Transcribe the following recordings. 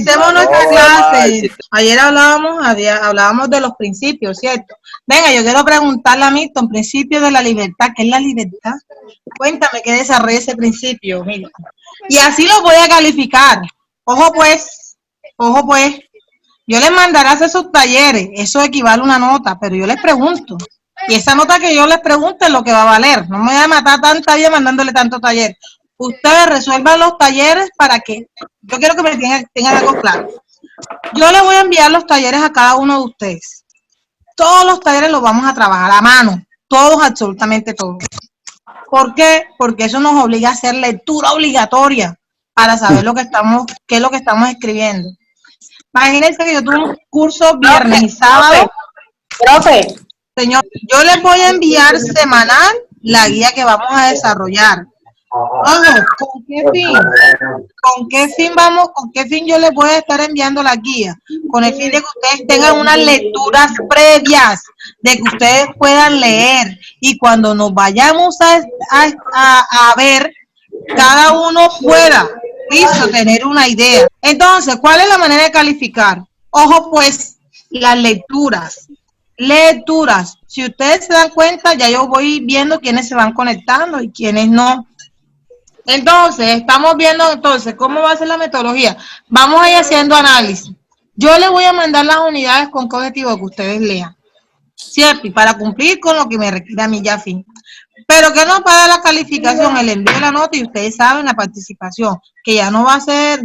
Empecemos nuestra clase. Ayer hablábamos de los principios, ¿cierto? Venga, yo quiero preguntarle a Milton, principio de la libertad. ¿Qué es la libertad? Cuéntame qué desarrolla ese principio, Milton. Y así lo voy a calificar. Ojo pues, yo les mandaré a hacer sus talleres. Eso equivale a una nota, pero yo les pregunto. Y esa nota que yo les pregunte es lo que va a valer. No me voy a matar tanta vida mandándole tanto taller. Ustedes resuelvan los talleres para que, yo quiero que me tengan algo claro. Yo les voy a enviar los talleres a cada uno de ustedes. Todos los talleres los vamos a trabajar a mano, todos, absolutamente todos. ¿Por qué? Porque eso nos obliga a hacer lectura obligatoria para saber qué es lo que estamos escribiendo. Imagínense que yo tuve un curso viernes y sábado. Profe. Señor, yo les voy a enviar semanal la guía que vamos a desarrollar. Ojo, ¿con qué fin? ¿Con qué fin yo les voy a estar enviando la guía? Con el fin de que ustedes tengan unas lecturas previas, de que ustedes puedan leer y cuando nos vayamos a ver, cada uno pueda, listo, tener una idea. Entonces, ¿cuál es la manera de calificar? Ojo pues, las lecturas. Si ustedes se dan cuenta, ya yo voy viendo quiénes se van conectando y quiénes no. Entonces, estamos viendo cómo va a ser la metodología. Vamos a ir haciendo análisis. Yo les voy a mandar las unidades con qué objetivo que ustedes lean, ¿cierto? Y para cumplir con lo que me requiere a mí ya fin. Pero que no para la calificación, el envío de la nota y ustedes saben la participación, que ya no va a ser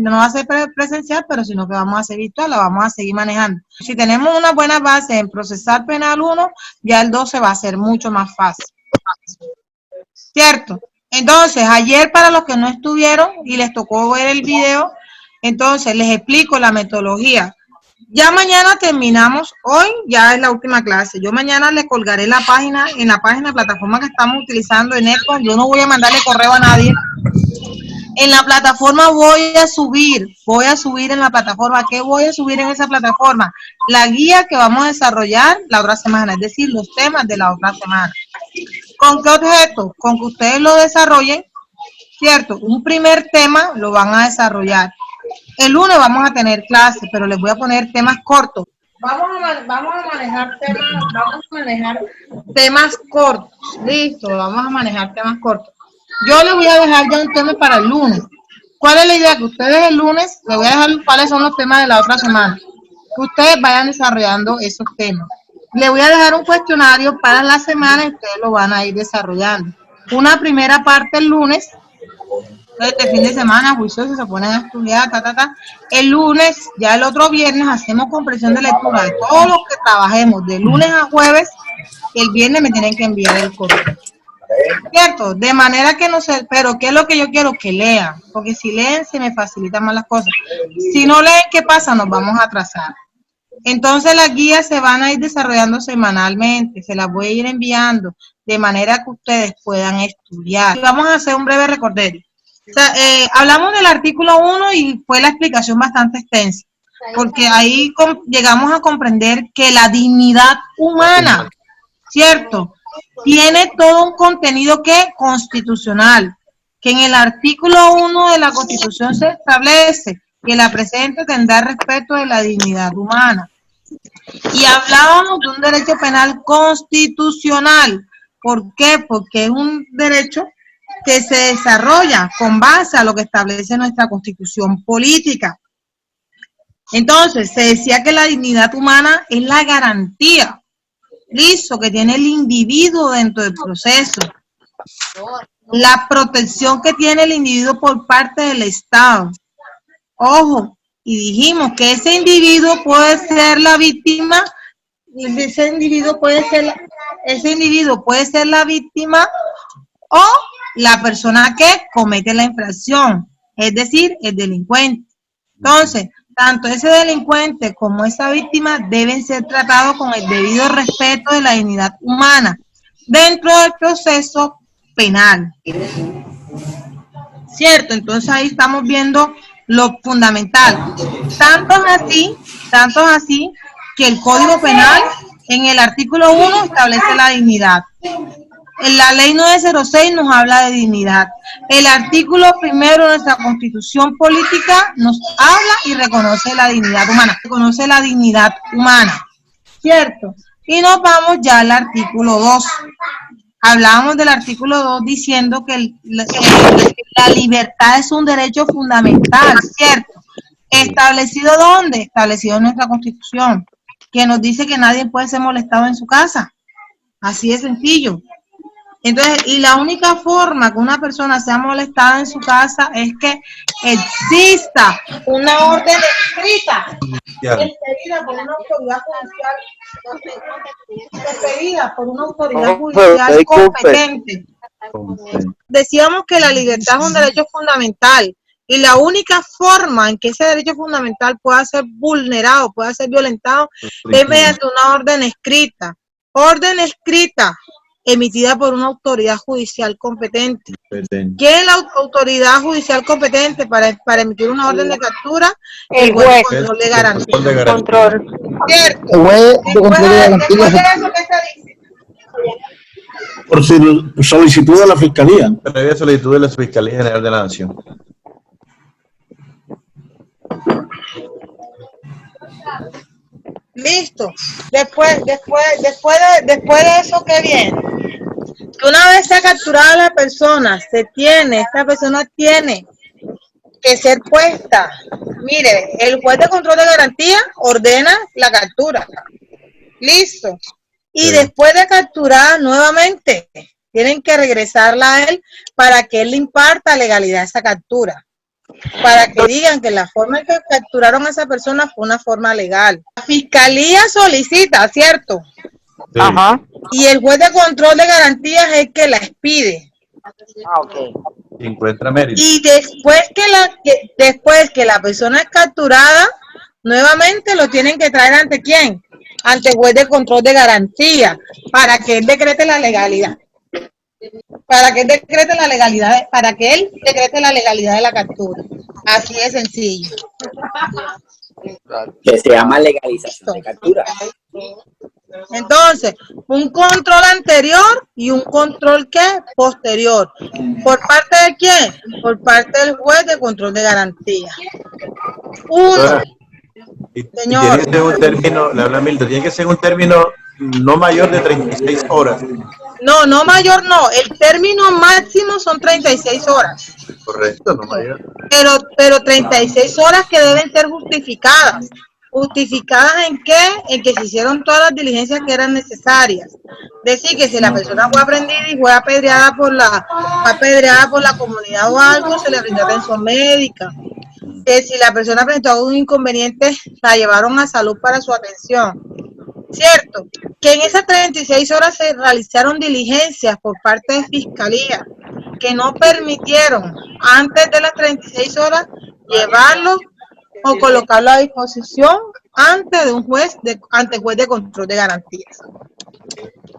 presencial, pero sino que vamos a hacer virtual, la vamos a seguir manejando. Si tenemos una buena base en procesar penal 1, ya el 12 va a ser mucho más fácil, ¿cierto? Entonces, ayer para los que no estuvieron y les tocó ver el video, entonces les explico la metodología. Ya mañana terminamos, hoy ya es la última clase. Yo mañana les colgaré la página, en la plataforma que estamos utilizando en ECO. Yo no voy a mandarle correo a nadie. En la plataforma voy a subir en la plataforma. ¿Qué voy a subir en esa plataforma? La guía que vamos a desarrollar la otra semana, es decir, los temas de la otra semana. ¿Con qué objeto? Con que ustedes lo desarrollen, ¿cierto? Un primer tema lo van a desarrollar. El lunes vamos a tener clases, pero les voy a poner temas cortos. Vamos a manejar temas cortos. Listo, vamos a manejar temas cortos. Yo les voy a dejar ya un tema para el lunes. ¿Cuál es la idea? Que ustedes el lunes, les voy a dejar cuáles son los temas de la otra semana. Que ustedes vayan desarrollando esos temas. Les voy a dejar un cuestionario para la semana y ustedes lo van a ir desarrollando. Una primera parte el lunes. Este fin de semana, juiciosos, se ponen a estudiar, El lunes, ya el otro viernes, hacemos comprensión de lectura de todos los que trabajemos de lunes a jueves. El viernes me tienen que enviar el correo. ¿Cierto? De manera que no sé, pero ¿qué es lo que yo quiero? Que lean, porque si leen se me facilitan más las cosas. Si no leen, ¿qué pasa? Nos vamos a atrasar. Entonces las guías se van a ir desarrollando semanalmente, se las voy a ir enviando, de manera que ustedes puedan estudiar. Y vamos a hacer un breve recorderio. O sea, hablamos del artículo 1 y fue la explicación bastante extensa, porque ahí llegamos a comprender que la dignidad humana, ¿cierto?, tiene todo un contenido constitucional, que en el artículo 1 de la Constitución se establece que la presente tendrá respeto de la dignidad humana. Y hablábamos de un derecho penal constitucional. ¿Por qué? Porque es un derecho que se desarrolla con base a lo que establece nuestra Constitución política. Entonces, se decía que la dignidad humana es la garantía, listo, que tiene el individuo dentro del proceso. La protección que tiene el individuo por parte del Estado. Ojo, y dijimos que ese individuo puede ser la víctima, ese individuo puede ser la víctima o la persona que comete la infracción, es decir, el delincuente. Entonces, tanto ese delincuente como esa víctima deben ser tratados con el debido respeto de la dignidad humana dentro del proceso penal. ¿Cierto? Entonces ahí estamos viendo lo fundamental. Tanto es así que el Código Penal en el artículo 1 establece la dignidad. La ley 906 nos habla de dignidad. El artículo primero de nuestra Constitución política nos habla y reconoce la dignidad humana. Reconoce la dignidad humana, ¿cierto? Y nos vamos ya al artículo 2. Hablábamos del artículo 2 diciendo que la libertad es un derecho fundamental, ¿cierto? ¿Establecido dónde? Establecido en nuestra Constitución, que nos dice que nadie puede ser molestado en su casa. Así de sencillo. Entonces, y la única forma que una persona sea molestada en su casa es que exista una orden escrita, expedida por una autoridad judicial, expedida por una autoridad judicial competente. Decíamos que la libertad es un derecho fundamental y la única forma en que ese derecho fundamental pueda ser vulnerado, pueda ser violentado, es mediante una orden escrita. Orden escrita emitida por una autoridad judicial competente. ¿Quién es la autoridad judicial competente para emitir una orden de captura? El juez de control de garantía. Control. ¿Cierto? El juez de control de garantía. Después de eso, ¿qué se dice? Por solicitud de la Fiscalía. Previa solicitud de la Fiscalía General de la Nación. Listo. Después de eso, ¿qué viene? Que una vez se ha capturado la persona, esta persona tiene que ser puesta. Mire, el juez de control de garantía ordena la captura. Listo. Y después de capturar nuevamente, tienen que regresarla a él para que él le imparta legalidad a esa captura. Para que digan que la forma en que capturaron a esa persona fue una forma legal. La Fiscalía solicita, ¿cierto? Sí. Ajá. Y el juez de control de garantías es el que la expide. Ah, ok. Si encuentra mérito. Y después que la persona es capturada, nuevamente lo tienen que traer ¿ante quién? Ante el juez de control de garantía, para que él decrete la legalidad. Para que él decrete la legalidad de la captura. Así de sencillo. Que se llama legalización de captura. Entonces, un control anterior y un control ¿qué? Posterior. ¿Por parte de quién? Por parte del juez de control de garantía. Uno. Tiene que ser un término, le habla Milton, tiene que ser un término no mayor de 36 horas. No mayor no. El término máximo son 36 horas. Correcto, no mayor. Pero 36 horas que deben ser justificadas. ¿Justificadas en qué? En que se hicieron todas las diligencias que eran necesarias. Decir que si la persona fue aprendida y fue apedreada por la comunidad o algo, se le brindó atención médica. Que si la persona presentó algún inconveniente, la llevaron a salud para su atención. ¿Cierto? Que en esas 36 horas se realizaron diligencias por parte de Fiscalía que no permitieron antes de las 36 horas llevarlo o colocarlo a disposición ante el juez de control de garantías.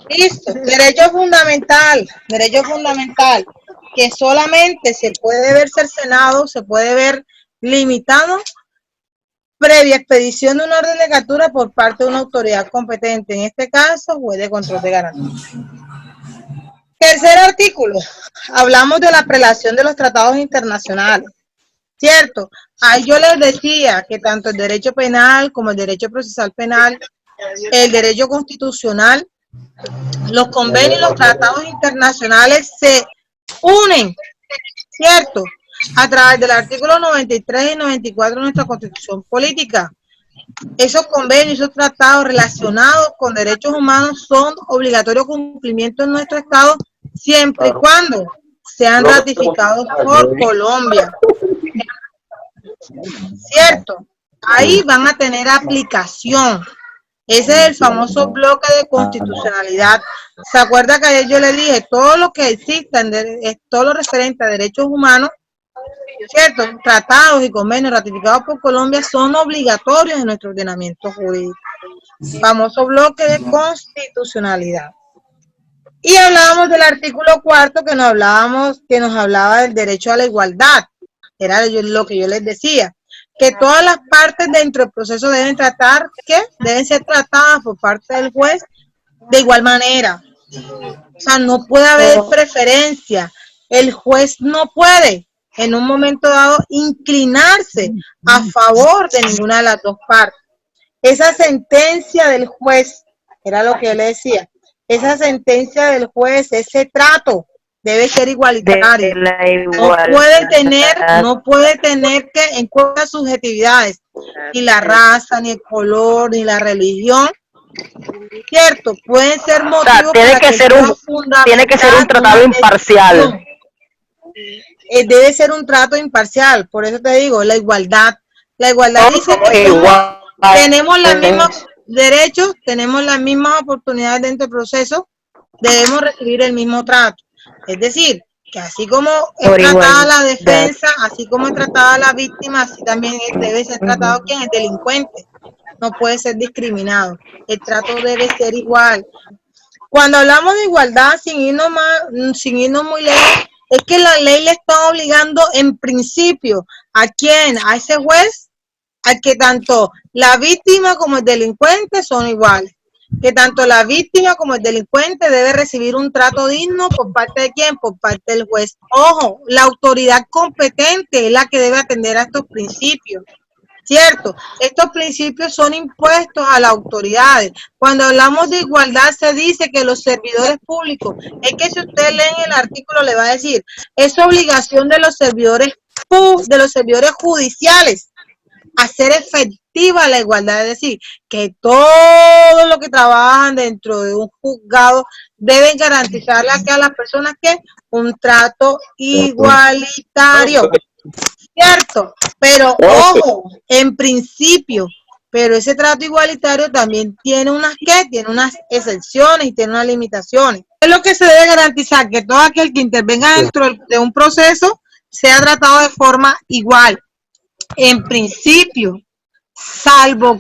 Listo. Derecho fundamental, que solamente se puede ver cercenado, se puede ver limitado previa expedición de una orden de captura por parte de una autoridad competente, en este caso, juez de control de garantías. Tercer artículo, hablamos de la prelación de los tratados internacionales, ¿cierto? Ahí yo les decía que tanto el derecho penal como el derecho procesal penal, el derecho constitucional, los convenios y los tratados internacionales se unen, ¿cierto? A través del artículo 93 y 94 de nuestra Constitución Política. Esos convenios, esos tratados relacionados con derechos humanos son obligatorio cumplimiento en nuestro Estado siempre y cuando sean ratificados por Colombia. ¿Cierto? Ahí van a tener aplicación. Ese es el famoso bloque de constitucionalidad. ¿Se acuerda que ayer yo le dije? Todo lo que exista, todo lo referente a derechos humanos, ¿cierto? Tratados y convenios ratificados por Colombia son obligatorios en nuestro ordenamiento jurídico. Famoso bloque de constitucionalidad. Y hablábamos del artículo 4 que nos hablaba del derecho a la igualdad. Era lo que yo les decía, que todas las partes dentro del proceso deben ser tratadas por parte del juez de igual manera. O sea, no puede haber preferencia. El juez no puede en un momento dado inclinarse a favor de ninguna de las dos partes. Esa sentencia del juez, era lo que yo le decía, esa sentencia del juez, ese trato debe ser igualitario. No puede tener que en cuenta subjetividades, ni la raza, ni el color, ni la religión. Cierto, pueden ser motivos tiene que ser un tratado imparcial. Debe ser un trato imparcial, por eso te digo, la igualdad. La igualdad dice que tenemos los mismos derechos, tenemos las mismas oportunidades dentro del proceso, debemos recibir el mismo trato. Es decir, que así como es tratada la defensa, así como es tratada la víctima, así también debe ser tratado quien es delincuente. No puede ser discriminado. El trato debe ser igual. Cuando hablamos de igualdad, sin irnos muy lejos, es que la ley le está obligando en principio ¿a quién? A ese juez, a que tanto la víctima como el delincuente son iguales. Que tanto la víctima como el delincuente debe recibir un trato digno por parte de quién, por parte del juez. Ojo, la autoridad competente es la que debe atender a estos principios. Cierto, estos principios son impuestos a las autoridades. Cuando hablamos de igualdad se dice que los servidores públicos, es que si usted lee en el artículo le va a decir, es obligación de los servidores judiciales hacer efectiva la igualdad, es decir, que todos los que trabajan dentro de un juzgado deben garantizarle a las personas que un trato igualitario. Cierto, pero ojo, en principio, pero ese trato igualitario también tiene unas excepciones y tiene unas limitaciones. Es lo que se debe garantizar, que todo aquel que intervenga dentro de un proceso sea tratado de forma igual. En principio, salvo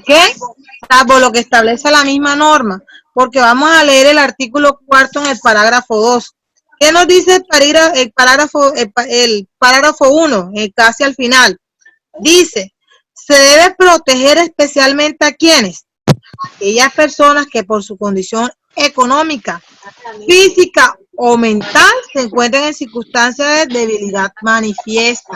lo que establece la misma norma, porque vamos a leer el artículo 4 en el parágrafo 2. ¿Qué nos dice el parágrafo 1, casi al final? Dice, se debe proteger especialmente a quienes, aquellas personas que por su condición económica, física o mental se encuentren en circunstancias de debilidad manifiesta.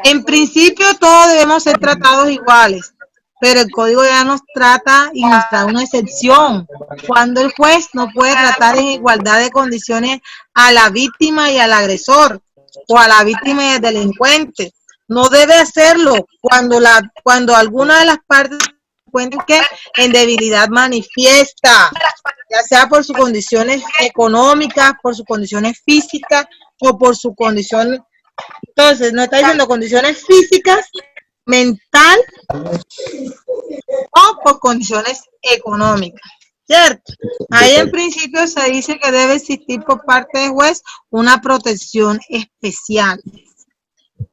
En principio todos debemos ser tratados iguales, pero el código ya nos trata y nos da una excepción, cuando el juez no puede tratar en igualdad de condiciones a la víctima y al agresor, o a la víctima y al delincuente. No debe hacerlo cuando alguna de las partes se encuentre en debilidad manifiesta, ya sea por sus condiciones económicas, por sus condiciones físicas o por su condición. Entonces, no está diciendo condiciones físicas, mental o por condiciones económicas, ¿cierto? Ahí en principio se dice que debe existir por parte del juez una protección especial.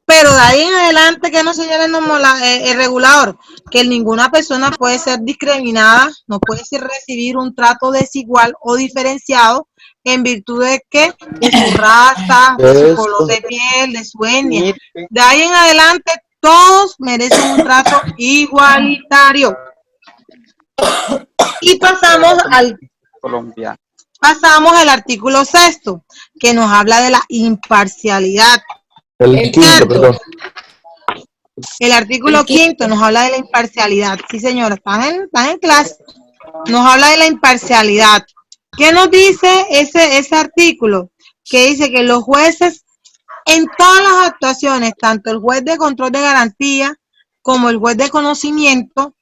Pero de ahí en adelante, que nos señala el regulador, que ninguna persona puede ser discriminada, no puede recibir un trato desigual o diferenciado en virtud de que de su raza, de su color de piel, de su etnia. De ahí en adelante, todos merecen un trato igualitario. Y pasamos al artículo 6, que nos habla de la imparcialidad. El artículo 5 nos habla de la imparcialidad. Sí, señora, están en clase. Nos habla de la imparcialidad. ¿Qué nos dice ese artículo? Que dice que los jueces, en todas las actuaciones, tanto el juez de control de garantía como el juez de conocimiento,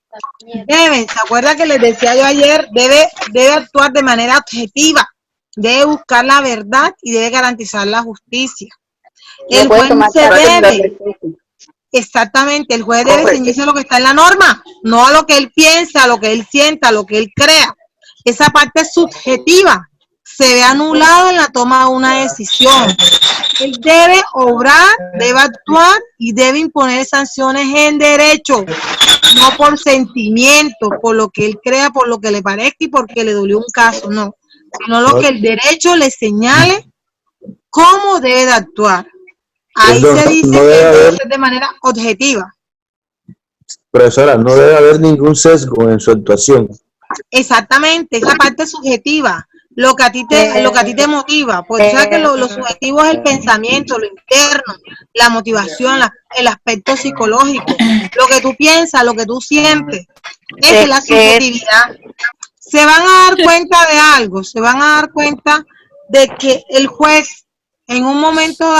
¿se acuerda que les decía yo ayer? Debe actuar de manera objetiva, debe buscar la verdad y debe garantizar la justicia. El juez exactamente, el juez debe ceñirse a lo que está en la norma, no a lo que él piensa, a lo que él sienta, a lo que él crea. Esa parte subjetiva se ve anulada en la toma de una decisión. Él debe obrar, debe actuar y debe imponer sanciones en derecho, no por sentimiento, por lo que él crea, por lo que le parezca y porque le dolió un caso, no, sino lo que el derecho le señale cómo debe de actuar. Ahí se dice que debe ser de manera objetiva. Profesora, no debe haber ningún sesgo en su actuación. Exactamente, esa parte subjetiva, lo que a ti te motiva, porque sabes que lo subjetivo es el pensamiento, lo interno, la motivación, el aspecto psicológico, lo que tú piensas, lo que tú sientes, esa es la subjetividad. Se van a dar cuenta de algo, se van a dar cuenta de que el juez en un momento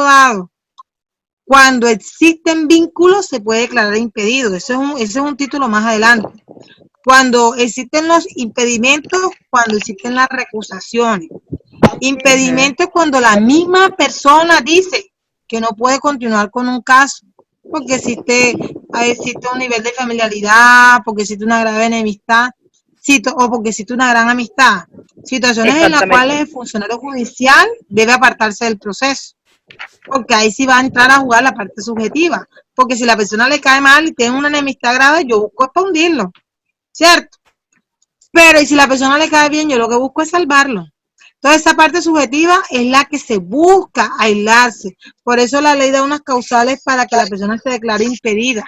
dado, cuando existen vínculos se puede declarar impedido. Ese es un título más adelante. Cuando existen los impedimentos, cuando existen las recusaciones. Impedimento es cuando la misma persona dice que no puede continuar con un caso, porque existe un nivel de familiaridad, porque existe una grave enemistad, o porque existe una gran amistad. Situaciones en las cuales el funcionario judicial debe apartarse del proceso, porque ahí sí va a entrar a jugar la parte subjetiva, porque si la persona le cae mal y tiene una enemistad grave, yo busco expandirlo, ¿cierto? Pero y si la persona le cae bien, yo lo que busco es salvarlo. Entonces esa parte subjetiva es la que se busca aislarse. Por eso la ley da unas causales para que la persona se declare impedida.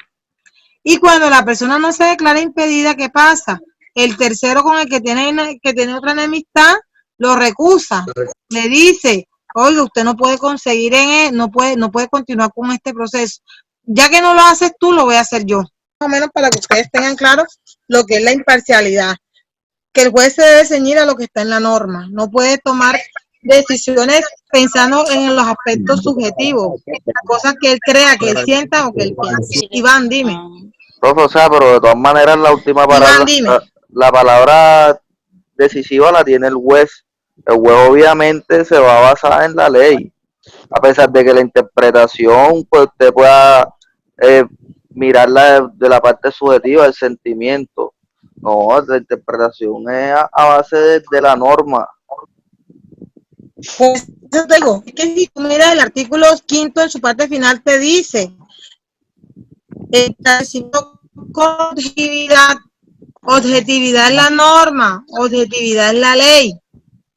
Y cuando la persona no se declara impedida, ¿qué pasa? El tercero con el que tiene otra enemistad lo recusa. Le dice, oiga, usted no puede conseguir no puede continuar con este proceso. Ya que no lo haces tú, lo voy a hacer yo. Más o menos para que ustedes tengan claro lo que es la imparcialidad. Que el juez se debe ceñir a lo que está en la norma. No puede tomar decisiones pensando en los aspectos subjetivos, cosas que él crea, que él sienta o que él piensa. Iván, dime. Profe, o sea, pero de todas maneras la última palabra, Iván, dime. la palabra decisiva la tiene el juez. El juez obviamente se va a basar en la ley, a pesar de que la interpretación, pues usted pueda mirarla de la parte subjetiva, del sentimiento. No, la interpretación es a base de la norma. Pues eso te digo, es que si tú miras el artículo 5 en su parte final te dice, objetividad es la norma, objetividad es la ley,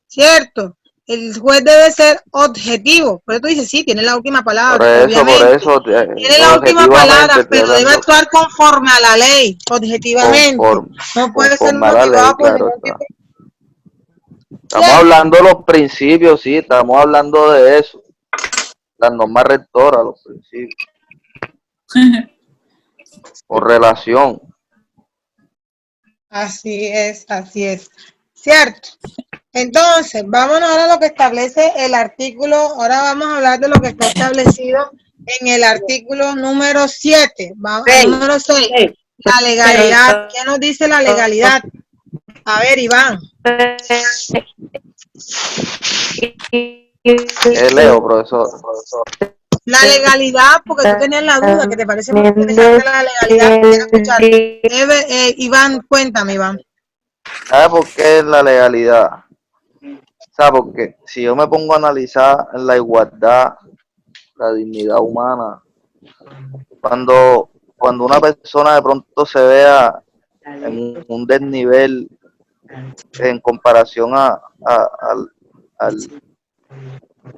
¿cierto? El juez debe ser objetivo. Por eso tú dices, sí, tiene la última palabra. Por eso. Tiene la última palabra, pero debe actuar conforme a la ley, objetivamente. No puede ser motivado por ningún tipo. Estamos hablando de los principios, sí, estamos hablando de eso. Las normas rectoras, los principios. Por relación. Así es, cierto. Entonces, vámonos ahora a lo que establece el artículo, ahora vamos a hablar de lo que está establecido en el artículo número 7, número 6, la legalidad. ¿Qué nos dice la legalidad? A ver, Iván. Leo, profesor. La legalidad, porque tú tenías la duda, que te parece muy interesante la legalidad. Quiero escuchar. Iván, cuéntame, Iván. ¿Sabes por qué es la legalidad? O sea, porque si yo me pongo a analizar la igualdad, la dignidad humana, cuando una persona de pronto se vea en un desnivel en comparación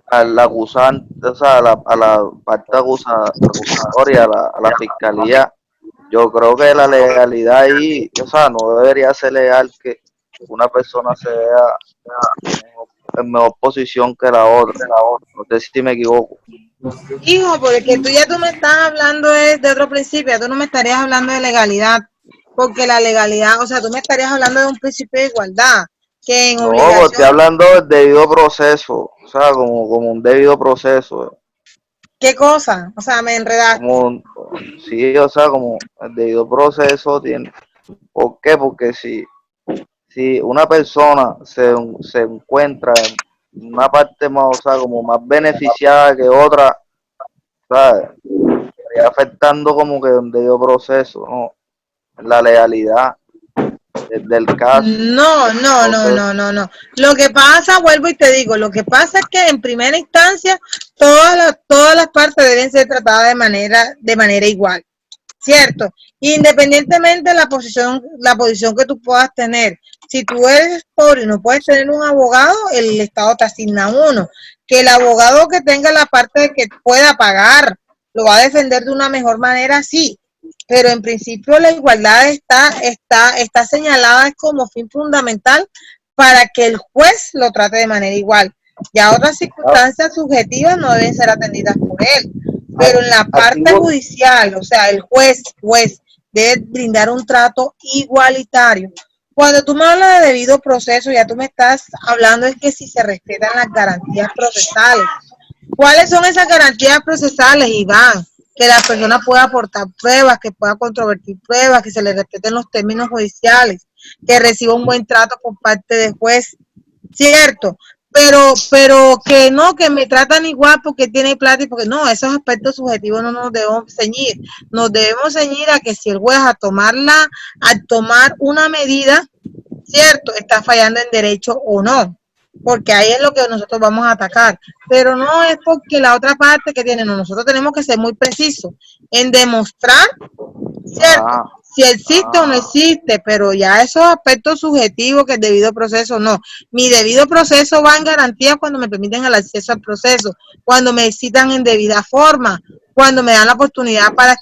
al acusante, o sea, a la parte acusatoria, a la fiscalía, yo creo que la legalidad ahí, o sea, no debería ser legal que una persona se vea en mejor posición que la otra. No sé si me equivoco. Hijo, porque tú me estás hablando de otro principio, tú no me estarías hablando de legalidad, porque la legalidad, o sea, tú me estarías hablando de un principio de igualdad, que en obligación... No, estoy hablando del debido proceso, o sea, como un debido proceso. ¿Qué cosa? O sea, me enredaste. Sí, o sea, como el debido proceso tiene... ¿Por qué? Porque si una persona se encuentra en una parte más, o sea, como más beneficiada que otra, ¿sabes? Estaría afectando como que un debido proceso, ¿no? La legalidad del caso. No. Lo que pasa, vuelvo y te digo, lo que pasa es que en primera instancia todas las partes deben ser tratadas de manera igual, ¿cierto? Independientemente de la posición que tú puedas tener. Si tú eres pobre y no puedes tener un abogado, el Estado te asigna uno. Que el abogado que tenga la parte de que pueda pagar, lo va a defender de una mejor manera, sí. pero en principio la igualdad está señalada como fin fundamental para que el juez lo trate de manera igual. Ya otras circunstancias subjetivas no deben ser atendidas por él, pero en la parte judicial, o sea, el juez debe brindar un trato igualitario. Cuando tú me hablas de debido proceso, ya tú me estás hablando es que si se respetan las garantías procesales. ¿Cuáles son esas garantías procesales, Iván? Que la persona pueda aportar pruebas, que pueda controvertir pruebas, que se le respeten los términos judiciales, que reciba un buen trato por parte del juez, ¿cierto? Pero que no, que me tratan igual porque tiene plata y porque no, esos aspectos subjetivos no nos debemos ceñir. Nos debemos ceñir a que si el juez al tomar una medida, ¿cierto?, está fallando en derecho o no, porque ahí es lo que nosotros vamos a atacar, pero no es porque la otra parte que tiene, no, nosotros tenemos que ser muy precisos en demostrar, ¿cierto?, si existe o no existe, pero ya esos aspectos subjetivos que el debido proceso no. Mi debido proceso va en garantía cuando me permiten el acceso al proceso, cuando me citan en debida forma, cuando me dan la oportunidad para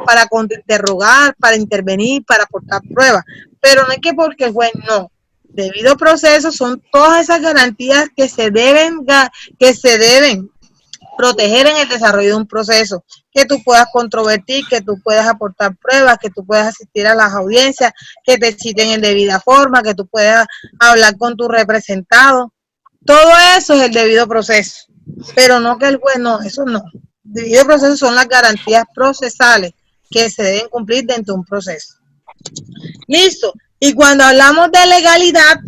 para interrogar, para intervenir, para aportar pruebas, pero no es que porque el juez no. Debido proceso son todas esas garantías que se deben proteger en el desarrollo de un proceso, que tú puedas controvertir, que tú puedas aportar pruebas, que tú puedas asistir a las audiencias, que te citen en debida forma, que tú puedas hablar con tu representado. Todo eso es el debido proceso, pero no que el juez no, eso no. Debido proceso son las garantías procesales que se deben cumplir dentro de un proceso. Listo. Y cuando hablamos de legalidad,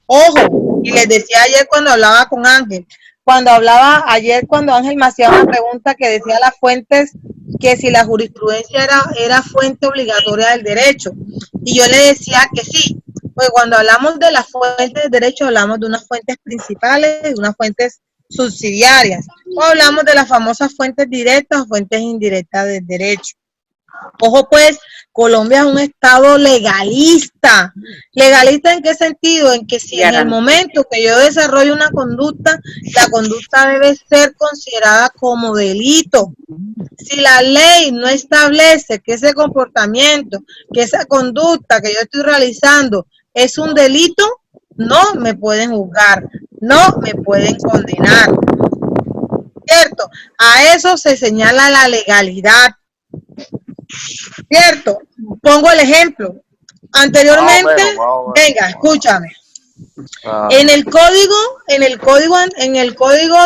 ojo, y les decía ayer cuando hablaba con Ángel, cuando Ángel me hacía una pregunta que decía las fuentes, que si la jurisprudencia era fuente obligatoria del derecho, y yo le decía que sí, pues cuando hablamos de las fuentes del derecho hablamos de unas fuentes principales y unas fuentes subsidiarias, o hablamos de las famosas fuentes directas o fuentes indirectas del derecho. Ojo pues, Colombia es un estado legalista. ¿Legalista en qué sentido? En que si en el momento que yo desarrollo una conducta, la conducta debe ser considerada como delito. Si la ley no establece que ese comportamiento, que esa conducta que yo estoy realizando es un delito, no me pueden juzgar, no me pueden condenar. ¿Cierto? A eso se señala la legalidad. ¿Cierto? Pongo el ejemplo. Anteriormente, venga, escúchame. En el código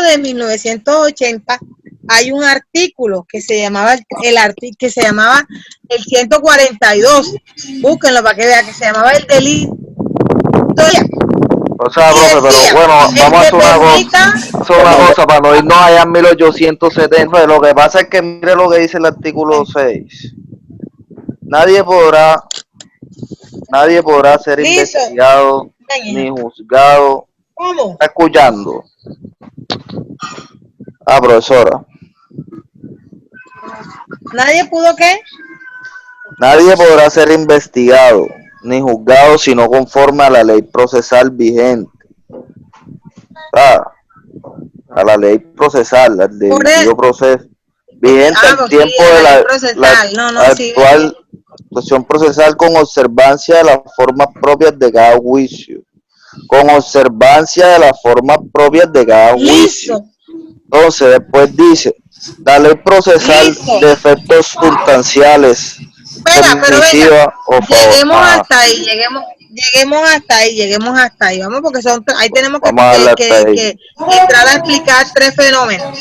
de 1980 hay un artículo que se llamaba el 142. Búsquenlo para que vean que se llamaba el delito. O sea, profe, pero bueno, vamos a hacer una cosa para no irnos allá en 1870. Lo que pasa es que mire lo que dice el artículo 6. Nadie podrá ser investigado ni juzgado. ¿Cómo? ¿Está escuchando? Profesora. ¿Nadie pudo qué? Nadie podrá ser investigado ni juzgado sino conforme a la ley procesal vigente. A la ley procesal, al debido proceso vigente al tiempo de la actual situación procesal, con observancia de las formas propias de cada juicio. Con observancia de las formas propias de cada juicio. Entonces, después dice, la ley procesal de efectos sustanciales. Espera, pero venga, lleguemos hasta ahí, vamos, porque ahí tenemos que entrar a explicar tres fenómenos.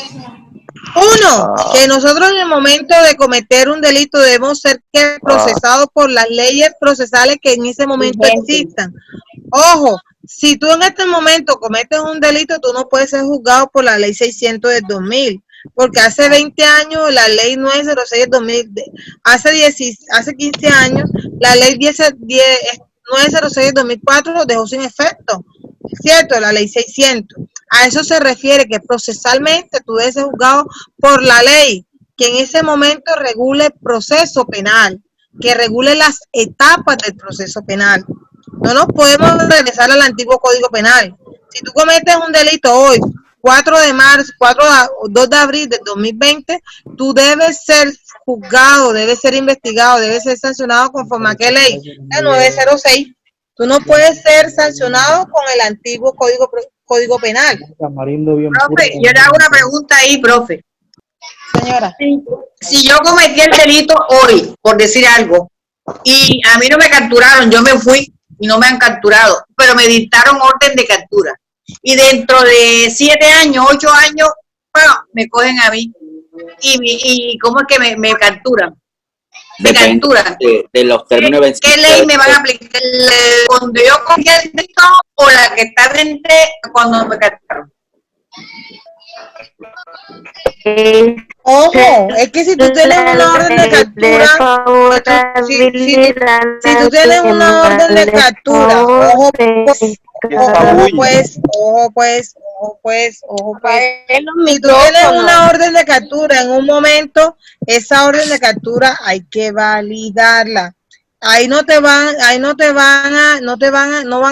Uno, que nosotros en el momento de cometer un delito debemos ser procesados por las leyes procesales que en ese momento existan. Ojo, si tú en este momento cometes un delito, tú no puedes ser juzgado por la ley 600 del 2000. Porque hace 20 años la ley 906 del 2000, hace 15 años la ley 906 del 2004 dejó sin efecto, ¿cierto? La ley 600. A eso se refiere, que procesalmente tú debes ser juzgado por la ley que en ese momento regule el proceso penal, que regule las etapas del proceso penal. No nos podemos regresar al antiguo Código Penal. Si tú cometes un delito hoy, 2 de abril del 2020, tú debes ser juzgado, debe ser investigado, debe ser sancionado conforme a qué ley, la 906. Tú no puedes ser sancionado con el antiguo código penal. Profe, yo le hago una pregunta ahí, profe. Señora. Si yo cometí el delito hoy, por decir algo, y a mí no me capturaron, yo me fui y no me han capturado, pero me dictaron orden de captura. Y dentro de 7 años, 8 años, bueno, me cogen a mí. ¿Y cómo es que me capturan? Me capturan. De los términos de ¿Qué ley me van a aplicar? ¿Cuando yo cometí el delito o la que está frente cuando me capturaron? Ojo, es que si tú tienes una orden de captura, si tú tienes una orden de captura, ojo pues, si tú tienes una orden de captura en un momento, esa orden de captura hay que validarla. Ahí no van a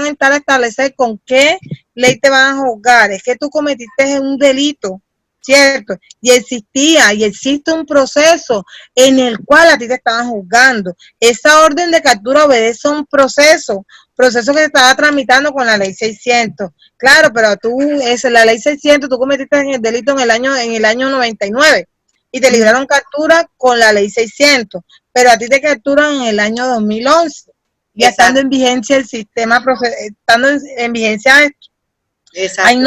estar a establecer con qué ley te van a juzgar. Es que tú cometiste un delito, ¿cierto? Y existe un proceso en el cual a ti te estaban juzgando. Esa orden de captura obedece a un proceso que se estaba tramitando con la ley 600. Claro, pero la ley 600, tú cometiste el delito en el año 99 y te libraron captura con la ley 600, pero a ti te capturan en el año 2011, ya estando en vigencia el sistema, estando en vigencia esto. Exacto. Ahí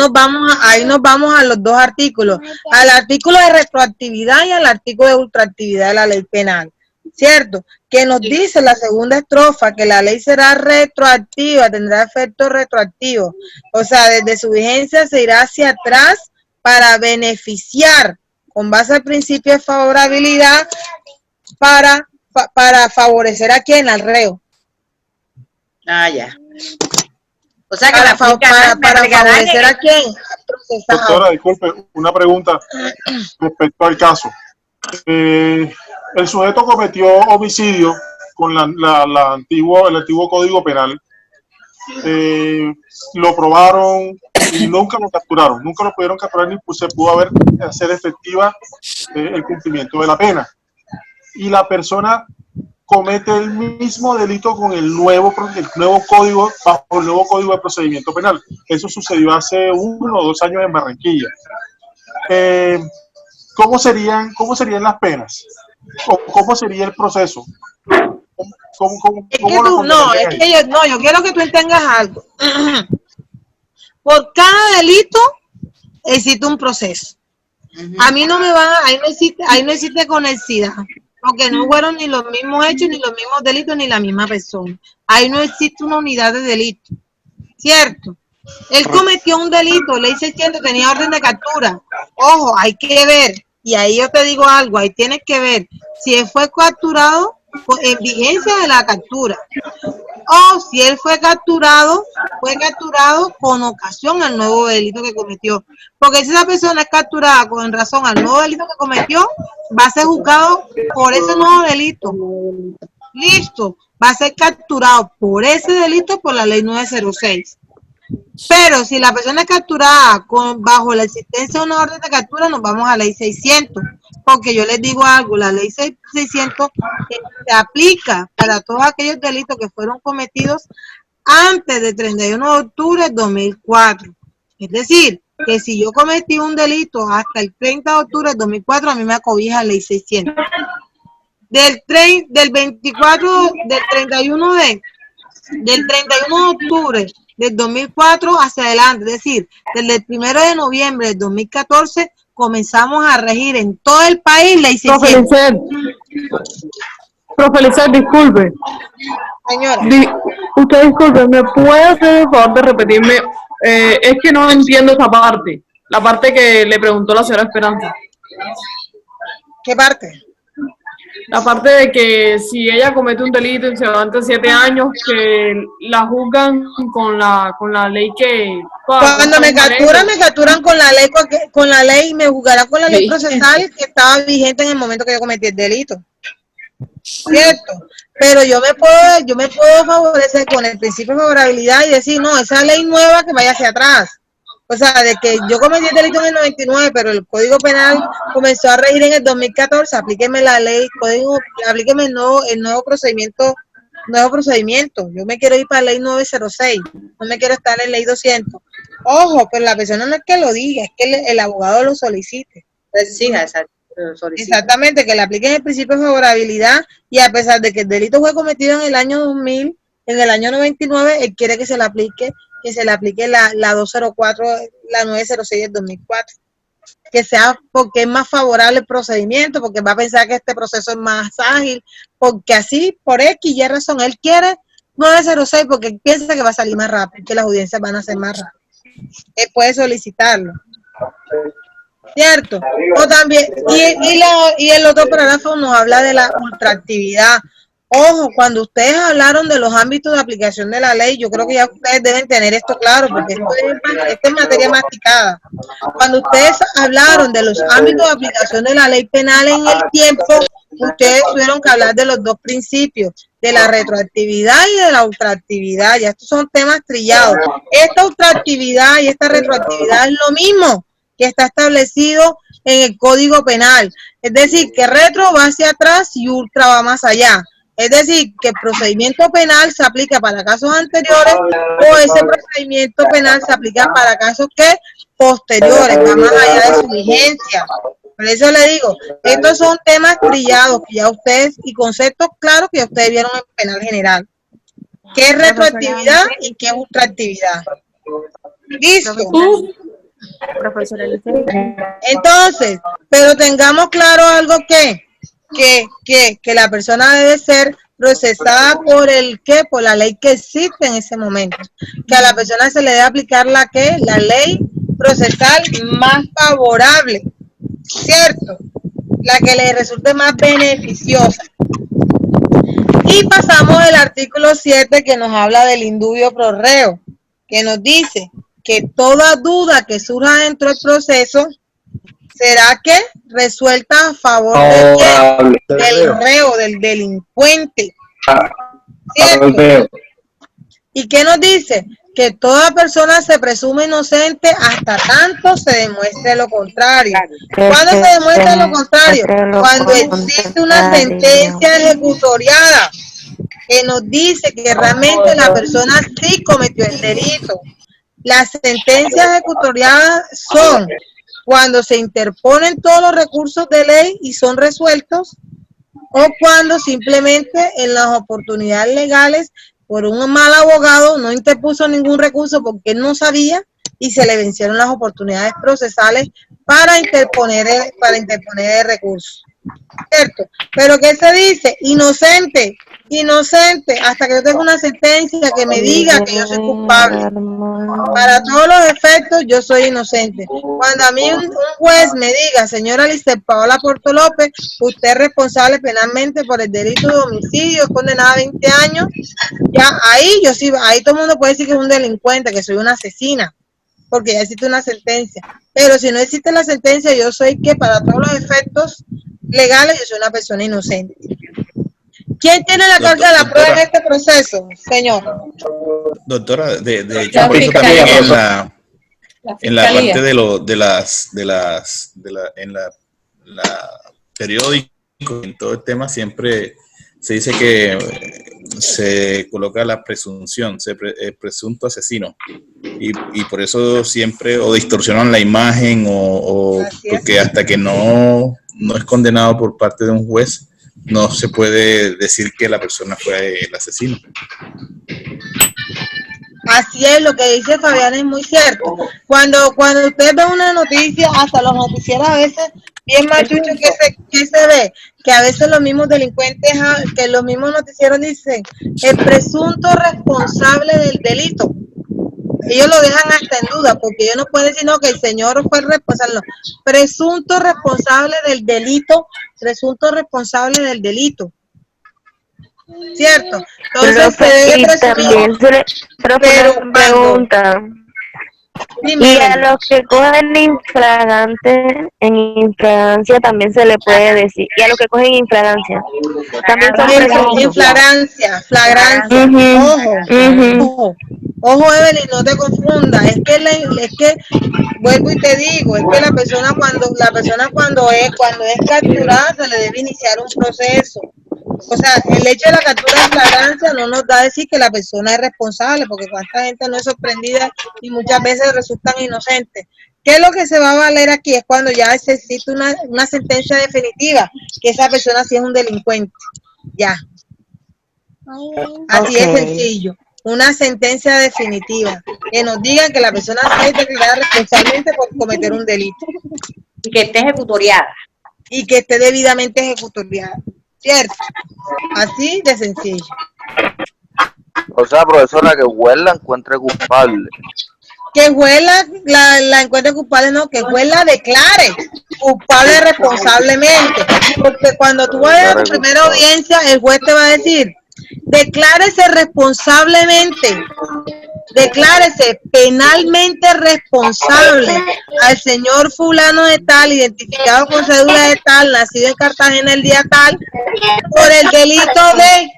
nos vamos a los dos artículos, al artículo de retroactividad y al artículo de ultraactividad de la ley penal, ¿cierto? Que nos dice la segunda estrofa que la ley será retroactiva, tendrá efecto retroactivo, o sea, desde su vigencia se irá hacia atrás para beneficiar, con base al principio de favorabilidad, para favorecer a quién, al reo. Ah, ya. O sea que para favorecer a quién. Doctora, disculpe, una pregunta respecto al caso. El sujeto cometió homicidio con el antiguo Código Penal. Lo probaron y nunca lo capturaron, nunca lo pudieron capturar ni se pudo hacer efectiva el cumplimiento de la pena. Y la persona comete el mismo delito con el nuevo código, bajo el nuevo código de procedimiento penal. Eso sucedió hace 1 o 2 años en Barranquilla. ¿Cómo serían las penas? ¿Cómo sería el proceso? Yo quiero que tú entiendas algo. Por cada delito existe un proceso. A mí no me van, ahí no existe conexidad, porque no fueron ni los mismos hechos, ni los mismos delitos, ni la misma persona. Ahí no existe una unidad de delito, ¿cierto? Él cometió un delito, ley 600, tenía orden de captura. Ojo, hay que ver, y ahí yo te digo algo, ahí tienes que ver si él fue capturado en vigencia de la captura, o si él fue capturado con ocasión al nuevo delito que cometió. Porque si esa persona es capturada con razón al nuevo delito que cometió, va a ser juzgado por ese nuevo delito. Listo, va a ser capturado por ese delito por la ley 906. Pero si la persona es capturada bajo la existencia de una orden de captura, nos vamos a la ley 600. Porque yo les digo algo, la ley 600 se aplica para todos aquellos delitos que fueron cometidos antes del 31 de octubre de 2004. Es decir, que si yo cometí un delito hasta el 30 de octubre de 2004, a mí me acobija la ley 600. Del 31 de octubre del 2004 hacia adelante, es decir, desde el 1 de noviembre del 2014, comenzamos a regir en todo el país ley 600. Profe Lizeth, disculpe. Señora. Usted disculpe, ¿me puede hacer el favor de repetirme? Es que no entiendo esa parte, la parte que le preguntó la señora Esperanza. ¿Qué parte? La parte de que si ella comete un delito y se levanta 7 años, que la juzgan con la ley que... Cuando me capturan con la ley, me juzgarán con la ley procesal que estaba vigente en el momento que yo cometí el delito. ¿Cierto? Pero yo me puedo favorecer con el principio de favorabilidad y decir, no, esa ley nueva que vaya hacia atrás. O sea, de que yo cometí el delito en el 99, pero el Código Penal comenzó a regir en el 2014, aplíqueme la ley, aplíqueme el nuevo procedimiento. Yo me quiero ir para la ley 906, no me quiero estar en ley 200. Ojo, pero la persona no es que lo diga, es que el abogado lo solicite. Exija, Exactamente, que le apliquen el principio de favorabilidad, y a pesar de que el delito fue cometido en el año 2000, en el año 99, él quiere que se le aplique la 204, la 906 del 2004. Que sea porque es más favorable el procedimiento, porque va a pensar que este proceso es más ágil, porque así, por X y razón, él quiere 906 porque él piensa que va a salir más rápido, que las audiencias van a ser más rápidas. Él puede solicitarlo. ¿Cierto? O también, y el otro parágrafo nos habla de la ultraactividad. Ojo, cuando ustedes hablaron de los ámbitos de aplicación de la ley, yo creo que ya ustedes deben tener esto claro, porque esto es materia masticada. Cuando ustedes hablaron de los ámbitos de aplicación de la ley penal en el tiempo, ustedes tuvieron que hablar de los dos principios, de la retroactividad y de la ultraactividad. Ya estos son temas trillados. Esta ultraactividad y esta retroactividad es lo mismo que está establecido en el Código Penal. Es decir, que retro va hacia atrás y ultra va más allá. Es decir, que el procedimiento penal se aplica para casos anteriores o ese procedimiento penal se aplica para casos que posteriores, va más allá de su vigencia. Por eso le digo, estos son temas trillados que ya ustedes, y conceptos claros que ya ustedes vieron en penal general. ¿Qué es retroactividad y qué es ultraactividad? ¿Listo? Entonces, pero tengamos claro algo que la persona debe ser procesada por la ley que existe en ese momento, que a la persona se le debe aplicar la ley procesal más favorable, ¿cierto? La que le resulte más beneficiosa. Y pasamos al artículo 7, que nos habla del indubio pro reo, que nos dice que toda duda que surja dentro del proceso será que resuelta a favor del reo, del delincuente. ¿Cierto? ¿Y qué nos dice? Que toda persona se presume inocente hasta tanto se demuestre lo contrario. ¿Cuándo se demuestra lo contrario? Cuando existe una sentencia ejecutoriada que nos dice que realmente la persona sí cometió el delito. Las sentencias ejecutoriadas son cuando se interponen todos los recursos de ley y son resueltos, o cuando simplemente en las oportunidades legales por un mal abogado no interpuso ningún recurso porque él no sabía y se le vencieron las oportunidades procesales para interponer el recurso. ¿Cierto? Pero ¿qué se dice? Inocente, hasta que yo tenga una sentencia que me diga que yo soy culpable. Para todos los efectos, yo soy inocente. Cuando a mí un juez me diga, señora Lisset Paola Porto López, usted es responsable penalmente por el delito de homicidio, es condenada a 20 años, ya ahí todo el mundo puede decir que es un delincuente, que soy una asesina, porque ya existe una sentencia. Pero si no existe la sentencia, yo soy que para todos los efectos legales, yo soy una persona inocente. ¿Quién tiene la carga de la prueba en este proceso, señor? Doctora, de hecho, por eso también en la parte en la periódico, en todo el tema, siempre se dice que se coloca la presunción, presunto asesino, y por eso siempre o distorsionan la imagen o porque hasta que no es condenado por parte de un juez, no se puede decir que la persona fue el asesino. Así es, lo que dice Fabián es muy cierto. Cuando usted ve una noticia, hasta los noticieros a veces, bien machucho que se ve, que a veces los mismos delincuentes, que los mismos noticieros dicen, el presunto responsable del delito. Ellos lo dejan hasta en duda, porque ellos no pueden decir, no, que el señor fue el responsable. No. Presunto responsable del delito, ¿cierto? Entonces se debe presumir. Pero pregunta, y a los que cogen en infragancia también se le puede decir, y a los que cogen infragancia también son presuntos. Flagrancia, ojo. Ojo, Evelyn, no te confundas, es que vuelvo y te digo, es que la persona cuando es capturada se le debe iniciar un proceso. O sea, el hecho de la captura en flagrancia no nos da a decir que la persona es responsable, porque cuánta gente no es sorprendida y muchas veces resultan inocentes. ¿Qué es lo que se va a valer aquí? Es cuando ya se existe una sentencia definitiva, que esa persona sí es un delincuente. Ya. Así es sencillo. Una sentencia definitiva que nos digan que la persona sí es declarada responsablemente por cometer un delito. Y que esté ejecutoriada. Y que esté debidamente ejecutoriada. ¿Cierto? Así de sencillo. O sea, profesora, que Huel encuentre culpable. Que Huela la encuentre culpable, no, que Huela declare culpable responsablemente. Porque cuando tú vayas a tu primera audiencia, el juez te va a decir, declárese responsablemente, declárese penalmente responsable al señor fulano de tal, identificado con cédula de tal, nacido en Cartagena el día tal, por el delito de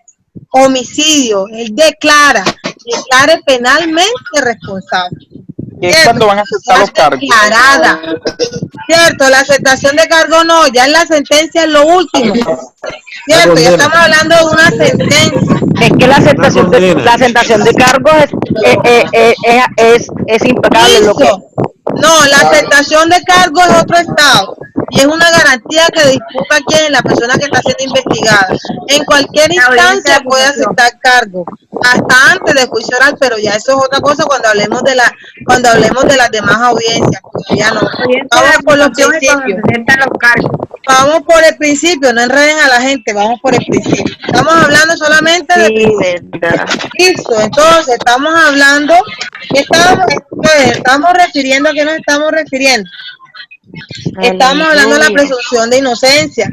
homicidio. Él declare penalmente responsable. Es cuando van a aceptar los cargos. Declarada. Cierto, la aceptación de cargo no, ya en la sentencia es lo último. Cierto, ya estamos hablando de una sentencia. Es que la aceptación de cargos es impecable. No, la aceptación de cargo es otro estado y es una garantía que disputa quien, la persona que está siendo investigada. En cualquier instancia puede aceptar cargo, hasta antes del juicio oral, pero ya eso es otra cosa cuando hablemos de las demás audiencias. Ya no. Vamos por los principios. Vamos por el principio, no enreden a la gente, vamos por el principio. Estamos hablando solamente de listo, entonces estamos hablando, estamos refiriendo, ¿a qué nos estamos refiriendo? Estamos hablando de la presunción de inocencia.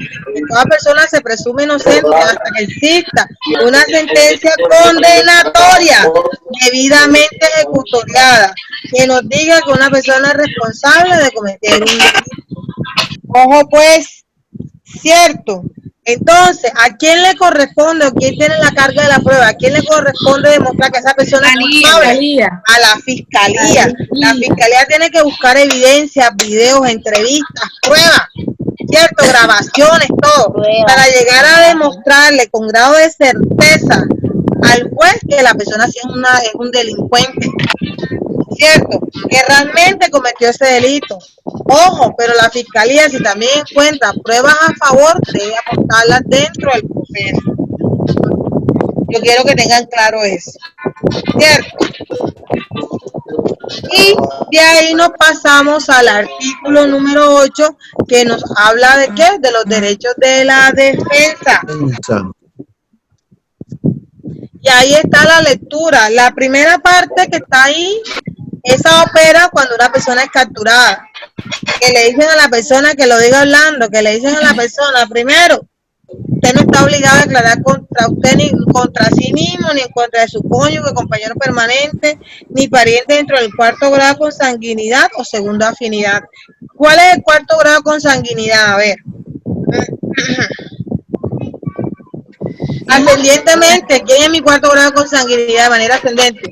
Toda persona se presume inocente hasta que exista una sentencia condenatoria debidamente ejecutoriada que nos diga que una persona es responsable de cometer un delito. Ojo pues, cierto. Entonces, ¿a quién le corresponde o quién tiene la carga de la prueba? ¿A quién le corresponde demostrar que esa persona es culpable? A la fiscalía. La fiscalía tiene que buscar evidencias, videos, entrevistas, pruebas, ¿cierto? Grabaciones, todo, para llegar a demostrarle con grado de certeza al juez que la persona sí es un delincuente, ¿cierto? Que realmente cometió ese delito. Ojo, pero la fiscalía, si también encuentra pruebas a favor, debe aportarlas dentro del proceso. Yo quiero que tengan claro eso, ¿cierto? Y de ahí nos pasamos al artículo número 8, que nos habla de ¿qué? De los derechos de la defensa. Y ahí está la lectura. La primera parte que está ahí, esa opera cuando una persona es capturada. Que le dicen a la persona, que lo diga hablando, que le dicen a la persona, primero, usted no está obligado a declarar contra usted ni contra sí mismo, ni en contra de su cónyuge, compañero permanente, ni pariente dentro del cuarto grado con sanguinidad o segunda afinidad. ¿Cuál es el cuarto grado con sanguinidad? A ver. Ascendientemente, ¿quién es mi cuarto grado con sanguinidad de manera ascendente?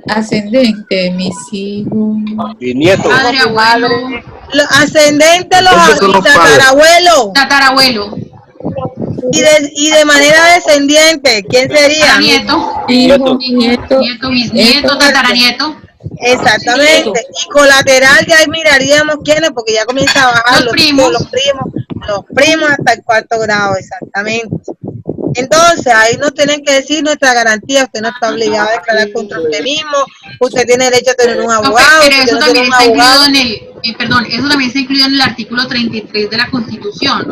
Ascendente, mis hijos. Y nietos. Padre, abuelo. Ascendente, los tatarabuelos. Tatarabuelo. Y de manera descendiente, ¿quién sería? Nieto. Hijo, nieto. Nieto, bisnieto, tataranieto. Exactamente. Y colateral ya ahí miraríamos quiénes, porque ya comienza a bajar los primos hasta el cuarto grado, exactamente. Entonces, ahí nos tienen que decir nuestra garantía. Usted no está obligado a declarar contra usted mismo, usted tiene derecho a tener un abogado. Pero eso también está incluido en el, eso también está incluido en el artículo 33 de la Constitución.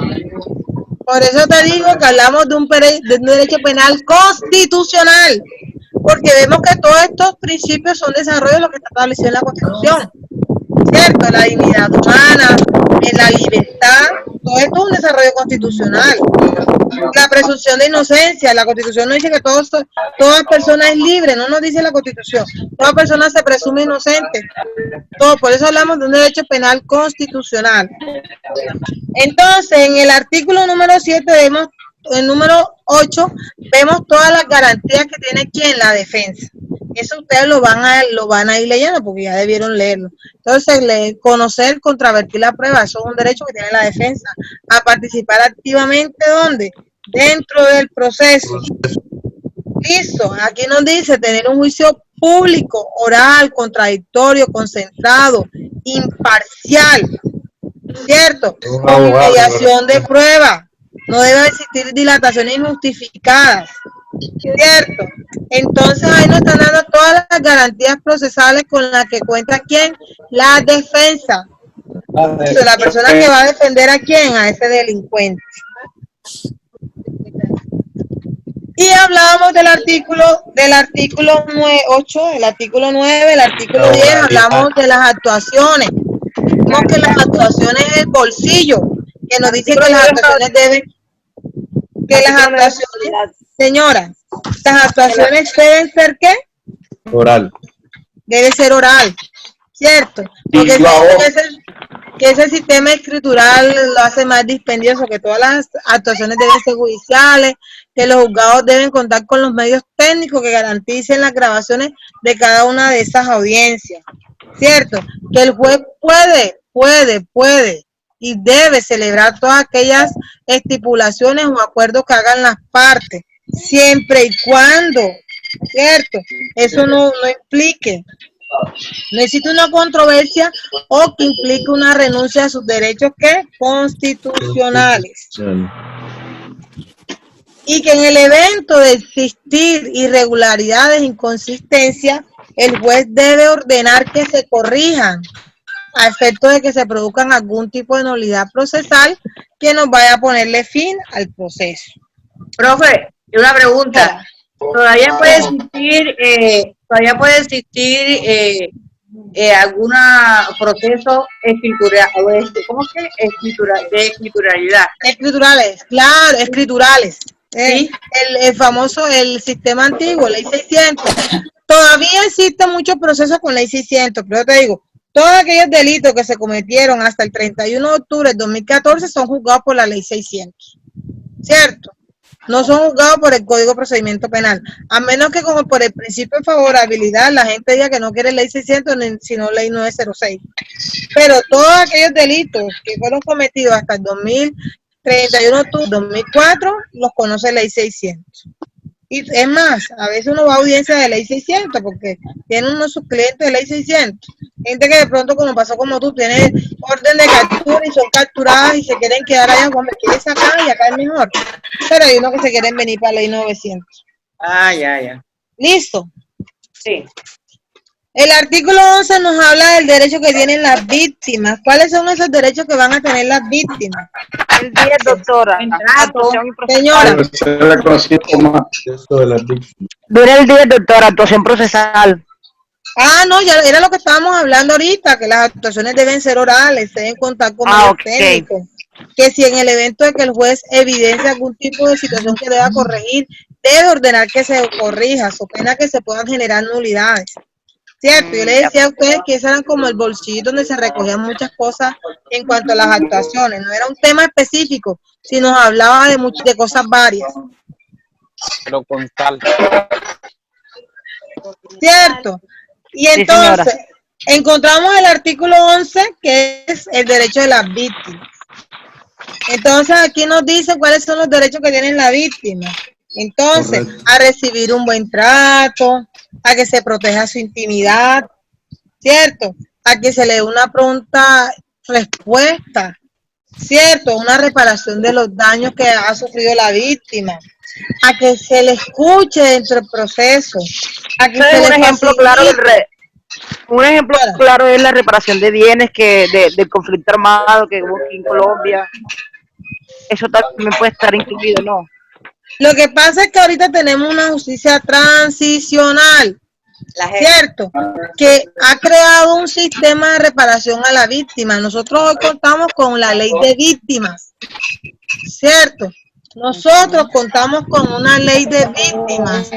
Por eso te digo que hablamos de un derecho penal constitucional, porque vemos que todos estos principios son desarrollo de lo que está establecido en la Constitución, ¿cierto? La dignidad humana, la libertad, todo esto es un desarrollo constitucional. La presunción de inocencia, la Constitución no dice que toda persona es libre, no nos dice la Constitución. Toda persona se presume inocente. Por eso hablamos de un derecho penal constitucional. Entonces, en el artículo número 7 vemos el número 8, vemos todas las garantías que tiene quien la defensa. Eso ustedes lo van a ir leyendo porque ya debieron leerlo. Entonces, conocer, contravertir la prueba, eso es un derecho que tiene la defensa. A participar activamente, ¿dónde? Dentro del proceso. Listo, aquí nos dice tener un juicio público, oral, contradictorio, concentrado, imparcial, ¿cierto? Con mediación de prueba. No debe existir dilataciones injustificadas, ¿cierto? Entonces ahí nos están dando todas las garantías procesales con las que cuenta ¿quién? La defensa. La persona que va a defender ¿a quién? A ese delincuente. Y hablábamos del artículo 8, el artículo 9, el artículo 10, hablamos de las actuaciones. Vemos que las actuaciones es el bolsillo, que nos dice que las actuaciones deben, señora, las actuaciones deben ser ¿qué? Oral. Debe ser oral, ¿cierto? Porque que ese sistema escritural lo hace más dispendioso, que todas las actuaciones deben ser judiciales, que los juzgados deben contar con los medios técnicos que garanticen las grabaciones de cada una de esas audiencias, ¿cierto? Que el juez puede y debe celebrar todas aquellas estipulaciones o acuerdos que hagan las partes, siempre y cuando, ¿cierto? Eso no implique, no existe una controversia o que implique una renuncia a sus derechos constitucionales. Y que en el evento de existir irregularidades, inconsistencias, el juez debe ordenar que se corrijan a efecto de que se produzcan algún tipo de nulidad procesal que nos vaya a ponerle fin al proceso. Profe, una pregunta. ¿Todavía puede existir algún proceso de escrituralidad? Escriturales, claro, escriturales. ¿Sí? El famoso, el sistema antiguo, ley 600. Todavía existen muchos procesos con ley 600, pero yo te digo, todos aquellos delitos que se cometieron hasta el 31 de octubre del 2014 son juzgados por la ley 600, ¿cierto? No son juzgados por el Código de Procedimiento Penal, a menos que como por el principio de favorabilidad la gente diga que no quiere ley 600 sino ley 906. Pero todos aquellos delitos que fueron cometidos hasta el 31 de octubre de 2004 los conoce ley 600. Y es más, a veces uno va a audiencia de ley 600 porque tiene uno de sus clientes de ley 600. Gente que de pronto, como pasó como tú, tiene orden de captura y son capturadas y se quieren quedar allá cuando quieren sacar y acá es mejor. Pero hay unos que se quieren venir para la ley 900. Ah, ya. ¿Listo? Sí. El artículo 11 nos habla del derecho que tienen las víctimas. ¿Cuáles son esos derechos que van a tener las víctimas? El 10, doctora. Señora. Dura el 10, doctora, actuación procesal. Ah, no, ya era lo que estábamos hablando ahorita, que las actuaciones deben ser orales, deben contar con medios técnicos. Que si en el evento de que el juez evidencia algún tipo de situación que deba corregir, debe ordenar que se corrija, so pena que se puedan generar nulidades. Cierto, yo le decía a ustedes que ese era como el bolsillo donde se recogían muchas cosas en cuanto a las actuaciones. No era un tema específico, sino hablaba de cosas varias. Pero con tal. Cierto. Y entonces, encontramos el artículo 11, que es el derecho de las víctimas. Entonces, aquí nos dicen cuáles son los derechos que tienen la víctima. Entonces, correcto, a recibir un buen trato, a que se proteja su intimidad, ¿cierto? A que se le dé una pronta respuesta, ¿cierto? Una reparación de los daños que ha sufrido la víctima, a que se le escuche dentro del proceso, a que se le un ejemplo claro es la reparación de bienes del conflicto armado que hubo aquí en Colombia. Eso también puede estar incluido, ¿no? Lo que pasa es que ahorita tenemos una justicia transicional, ¿cierto? Que ha creado un sistema de reparación a la víctima. Nosotros hoy contamos con la ley de víctimas, ¿cierto? Nosotros contamos con una ley de víctimas,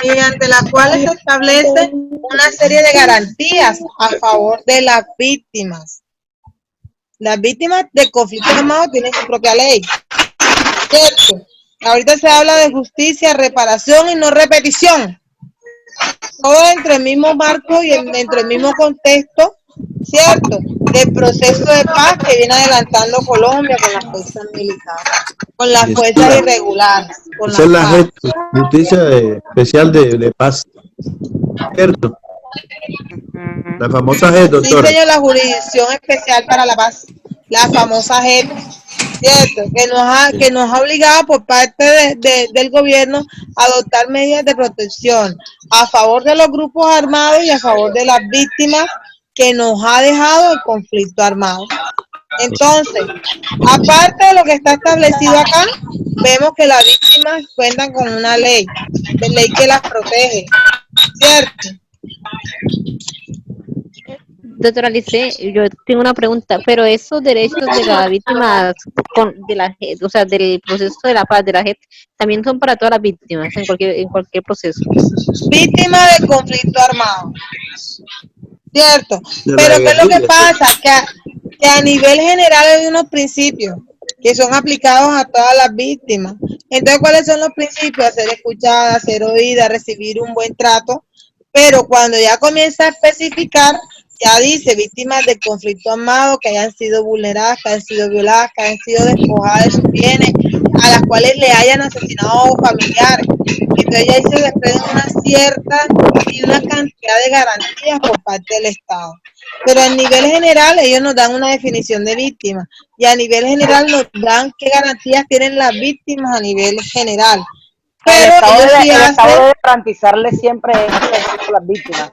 mediante la cual se establece una serie de garantías a favor de las víctimas. Las víctimas de conflictos armados tienen su propia ley, ¿cierto? Ahorita se habla de justicia, reparación y no repetición. Todo dentro del mismo marco y dentro del mismo contexto, ¿cierto? Del proceso de paz que viene adelantando Colombia con las fuerzas militares, con las fuerzas irregulares, con Esa es la FARC. justicia especial de paz. ¿Cierto? La famosa JEP, Sí, doctora. señor, la Jurisdicción Especial para la Paz, la famosa JEP, ¿cierto? Que nos ha obligado por parte del gobierno a adoptar medidas de protección a favor de los grupos armados y a favor de las víctimas que nos ha dejado el conflicto armado. Entonces, aparte de lo que está establecido acá, vemos que las víctimas cuentan con una ley que las protege, ¿cierto? Doctora Lice, yo tengo una pregunta, pero esos derechos de las víctimas de la JEP, o sea, del proceso de la paz de la JEP, también son para todas las víctimas en cualquier proceso. Víctimas de conflicto armado, ¿cierto? Pero ¿qué es lo que pasa? Que a nivel general hay unos principios que son aplicados a todas las víctimas. Entonces, ¿cuáles son los principios? Ser escuchada, ser oída, recibir un buen trato, pero cuando ya comienza a especificar, ya dice víctimas del conflicto armado que hayan sido vulneradas, que hayan sido violadas, que hayan sido despojadas de sus bienes, a las cuales le hayan asesinado familiares. Entonces ya ahí se desprenden una cierta y una cantidad de garantías por parte del Estado. Pero a nivel general ellos nos dan una definición de víctima y a nivel general nos dan qué garantías tienen las víctimas a nivel general. Pero el Estado debe garantizarle siempre a las víctimas.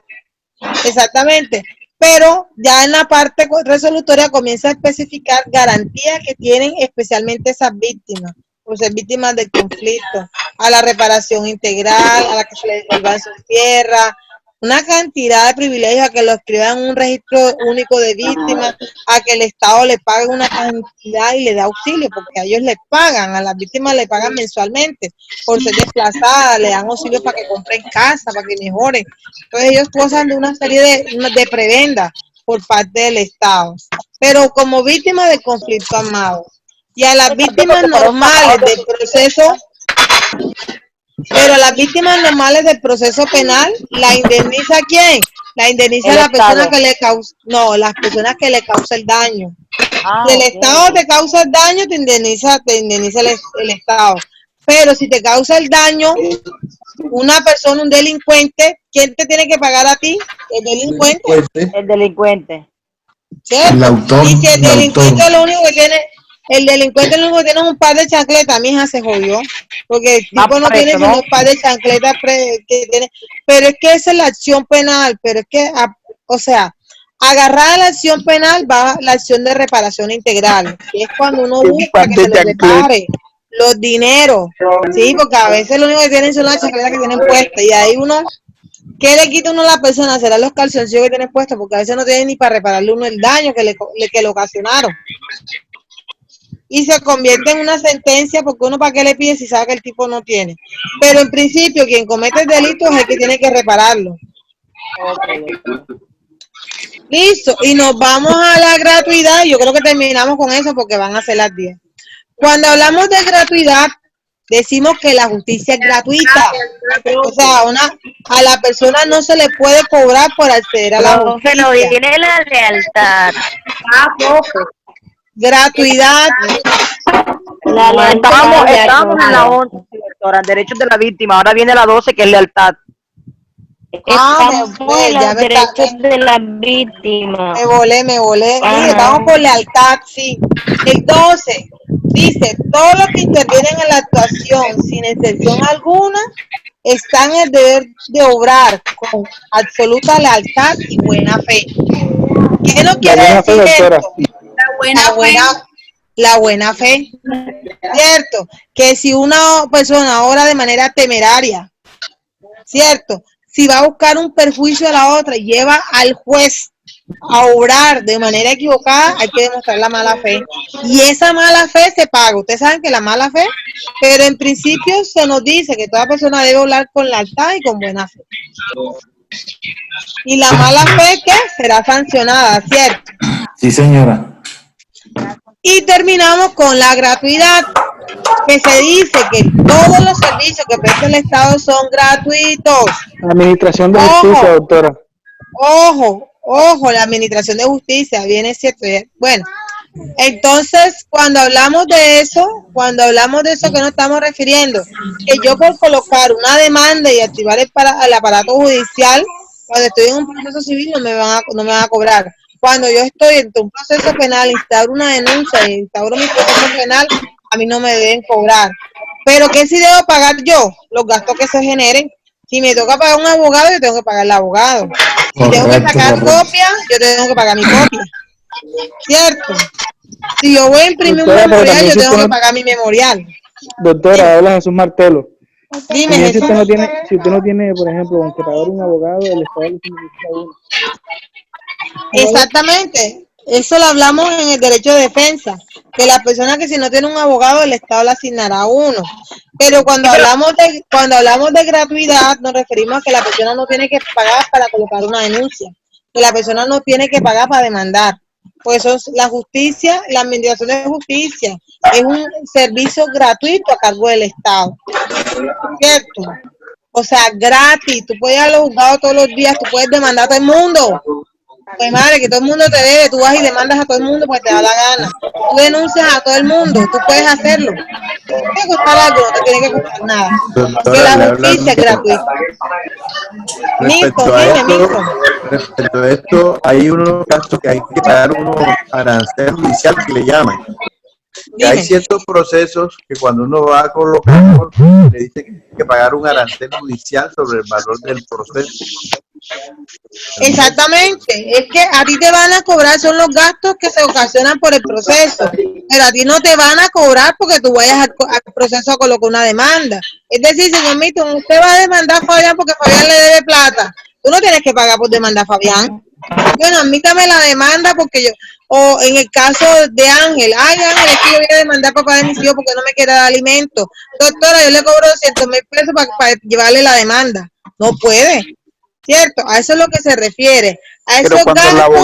Exactamente. Pero ya en la parte resolutoria comienza a especificar garantías que tienen especialmente esas víctimas, por ser víctimas del conflicto, a la reparación integral, a la que se les devuelvan sus tierras, una cantidad de privilegios, a que lo escriban en un registro único de víctimas, a que el Estado le pague una cantidad y le da auxilio, porque a ellos les pagan, a las víctimas le pagan mensualmente por ser desplazadas, le dan auxilio para que compren casa, para que mejoren. Entonces ellos gozan de una serie de prebendas por parte del Estado, pero como víctimas de conflicto armado. Y a las víctimas normales del proceso, pero las víctimas normales del proceso penal, ¿la indemniza quién? La indemniza la persona que le causa, no, las personas que le causa el daño. Si el Estado te causa el daño, te indemniza el Estado. Pero si te causa el daño una persona, un delincuente, ¿quién te tiene que pagar a ti? El delincuente. El delincuente. ¿Cierto? El autor, y si el delincuente autor. lo único que tiene, el delincuente lo único que tiene es un par de chancletas, mi hija se jodió. Porque el tipo no tiene sino un par de chancletas que tiene. Pero es que esa es la acción penal, pero es que, o sea, agarrada a la acción penal va la acción de reparación integral, que es cuando uno busca que se le repare los dineros, sí, porque a veces lo único que tienen son las chancletas que tienen puestas, y ahí uno, ¿qué le quita uno a la persona? Serán los calzoncillos que tiene puestos, porque a veces no tienen ni para repararle uno el daño que le ocasionaron. Y se convierte en una sentencia, porque uno para qué le pide si sabe que el tipo no tiene. Pero en principio, quien comete el delito es el que tiene que repararlo. Listo, y nos vamos a la gratuidad. Yo creo que terminamos con eso porque van a ser las 10. Cuando hablamos de gratuidad, decimos que la justicia es gratuita. O sea, a la persona no se le puede cobrar por acceder a la justicia. Pero viene la lealtad. Gratuidad. Estábamos en la 11, doctora, derechos de la víctima. Ahora viene la 12, que es lealtad. Estamos en los derechos de la víctima. Me volé. Sí, estamos por lealtad, sí. El 12 dice, todos los que intervienen en la actuación, sin excepción alguna, están en el deber de obrar con absoluta lealtad y buena fe. ¿Qué no quiere decir esto? La buena fe, ¿cierto? Que si una persona obra de manera temeraria, ¿cierto? Si va a buscar un perjuicio a la otra y lleva al juez a obrar de manera equivocada, hay que demostrar la mala fe. Y esa mala fe se paga. Ustedes saben que la mala fe, pero en principio se nos dice que toda persona debe obrar con lealtad y con buena fe. Y la mala fe, ¿qué? Será sancionada, ¿cierto? Sí, señora. Y terminamos con la gratuidad. que se dice que todos los servicios que presta el Estado son gratuitos. Administración de justicia, doctora. Ojo, la administración de justicia, bien es cierto. Bueno, entonces cuando hablamos de eso, ¿qué nos estamos refiriendo? Que yo por colocar una demanda y activar el aparato judicial, cuando estoy en un proceso civil no me van a cobrar. Cuando yo estoy en un proceso penal, instauro una denuncia y instauro mi proceso penal, a mí no me deben cobrar. Pero ¿qué sí debo pagar yo? Los gastos que se generen. Si me toca pagar un abogado, yo tengo que pagar el abogado. Si tengo que sacar copia, yo tengo que pagar mi copia. ¿Cierto? Si yo voy a imprimir un memorial, yo tengo que pagar mi memorial. Doctora, habla Jesús Martelo. Dime, si usted no tiene, por ejemplo, con que pagar un abogado, el Estado le tiene que pagar uno. Exactamente. Eso lo hablamos en el derecho de defensa, que la persona que si no tiene un abogado, el Estado le asignará a uno. Pero cuando hablamos de gratuidad, nos referimos a que la persona no tiene que pagar para colocar una denuncia, que la persona no tiene que pagar para demandar. Pues eso es la justicia, la administración de justicia es un servicio gratuito a cargo del Estado, ¿cierto? O sea, gratis. Tú puedes ir a los juzgados todos los días, tú puedes demandar a todo el mundo. Pues madre, que todo el mundo te debe, tú vas y demandas a todo el mundo porque te da la gana. Tú denuncias a todo el mundo, tú puedes hacerlo. Si te tiene que costar algo, no te tiene que costar nada. Porque la justicia es gratuita. Respecto a esto, hay unos casos que hay que pagar unos arancel judicial que le llaman. Que hay ciertos procesos que cuando uno va a colocarlo, le dice que hay que pagar un arancel judicial sobre el valor del proceso. Exactamente, es que a ti te van a cobrar son los gastos que se ocasionan por el proceso, pero a ti no te van a cobrar porque tú vayas al proceso a colocar una demanda. Es decir, señor Milton, usted va a demandar a Fabián porque Fabián le debe plata. Tú no tienes que pagar por demandar a Fabián. Bueno, admítame la demanda porque yo, o en el caso de Ángel, Ángel, es que yo voy a demandar a papá de mis hijos porque no me quiere dar alimento. Doctora, yo le cobro 200,000 pesos para llevarle la demanda. No puede. ¿Cierto? A eso es lo que se refiere. A esos gastos.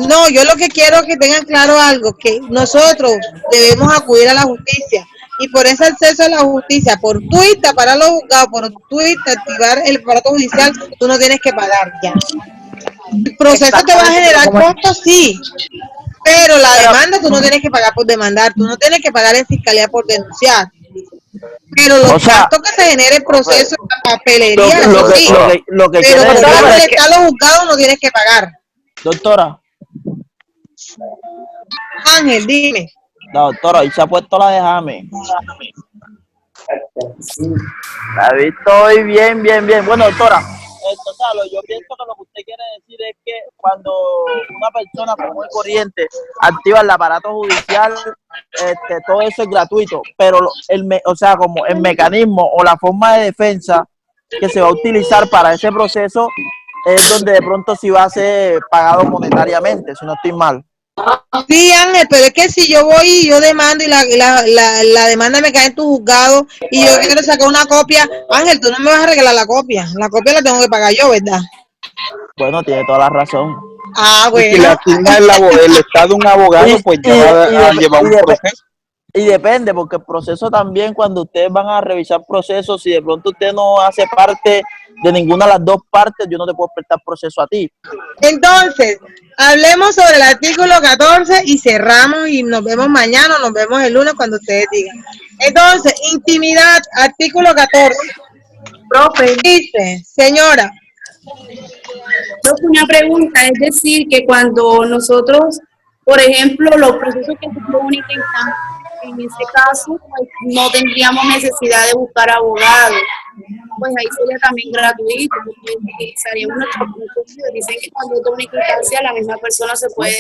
No, yo lo que quiero es que tengan claro algo, que nosotros debemos acudir a la justicia. Y por ese acceso a la justicia, por tu irte para los juzgados, por tu irte activar el aparato judicial, tú no tienes que pagar ya. El proceso te va a generar costos, sí. Pero la demanda tú no tienes que pagar por demandar, tú no tienes que pagar en fiscalía por denunciar. Pero los gastos que se genera el proceso, la papelería, lo que pero quiere por decir es que, los juzgados no tienes que pagar. doctora, Ángel, dime. la doctora, ahí se ha puesto la de Jame. La he visto hoy bien. Bueno, doctora, yo pienso que lo que usted quiere decir es que cuando una persona común y corriente activa el aparato judicial, todo eso es gratuito, pero como el mecanismo o la forma de defensa que se va a utilizar para ese proceso es donde de pronto sí va a ser pagado monetariamente, si no estoy mal. Sí, Ángel, pero es que si yo voy y yo demando y la demanda me cae en tu juzgado y yo quiero sacar una copia, Ángel, tú no me vas a regalar la copia la tengo que pagar yo, ¿verdad? Bueno, tiene toda la razón. Ah, bueno. Y si le asigna el Estado un abogado, pues ya va a llevar un proceso. Y depende, porque el proceso también, cuando ustedes van a revisar procesos, si de pronto usted no hace parte de ninguna de las dos partes, yo no te puedo prestar proceso a ti. Entonces, hablemos sobre el artículo 14 y cerramos y nos vemos mañana, nos vemos el lunes cuando ustedes digan. Entonces, intimidad, artículo 14. Profe. Dice, señora. Una pregunta, es decir, que cuando nosotros, por ejemplo, los procesos que se comunican, en ese caso, pues, no tendríamos necesidad de buscar abogados. Pues ahí sería también gratuito, porque utilizaríamos nuestro propio. Dicen que cuando toma una instancia, la misma persona se puede...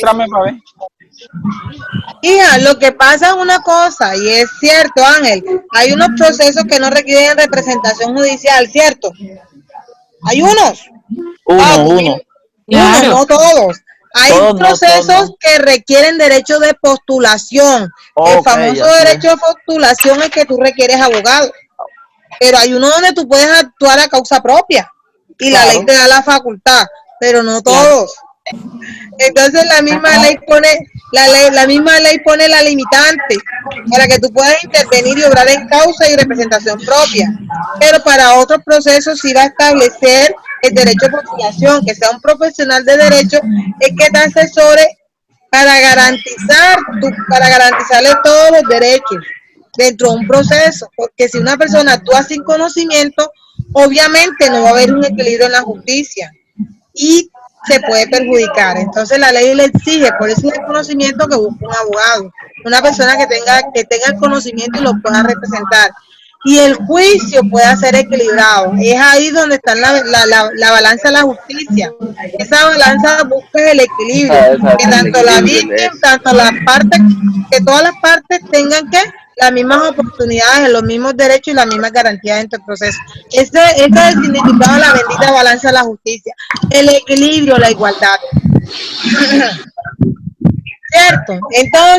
Hija, lo que pasa es una cosa, y es cierto, Ángel, hay unos procesos que no requieren representación judicial, ¿cierto? Hay unos. Uno. Claro. No todos. Hay procesos que requieren derecho de postulación. El famoso derecho de postulación es que tú requieres abogado. Pero hay uno donde tú puedes actuar a causa propia. Y la ley te da la facultad, pero no todos. Entonces la misma ley pone la limitante para que tú puedas intervenir y obrar en causa y representación propia. Pero para otros procesos sí va a establecer el derecho de postulación, que sea un profesional de derecho es que te asesore para garantizarle todos los derechos dentro de un proceso, porque si una persona actúa sin conocimiento, obviamente no va a haber un equilibrio en la justicia y se puede perjudicar. Entonces la ley le exige, por eso es el conocimiento, que busque un abogado, una persona que tenga el conocimiento y lo pueda representar. Y el juicio pueda ser equilibrado. Es ahí donde está la balanza de la justicia. Esa balanza busca el equilibrio, que tanto la víctima, tanto las partes, que todas las partes tengan las mismas oportunidades, los mismos derechos y las mismas garantías dentro del proceso. Ese es el significado de la bendita balanza de la justicia. El equilibrio, la igualdad. ¿Cierto? Entonces,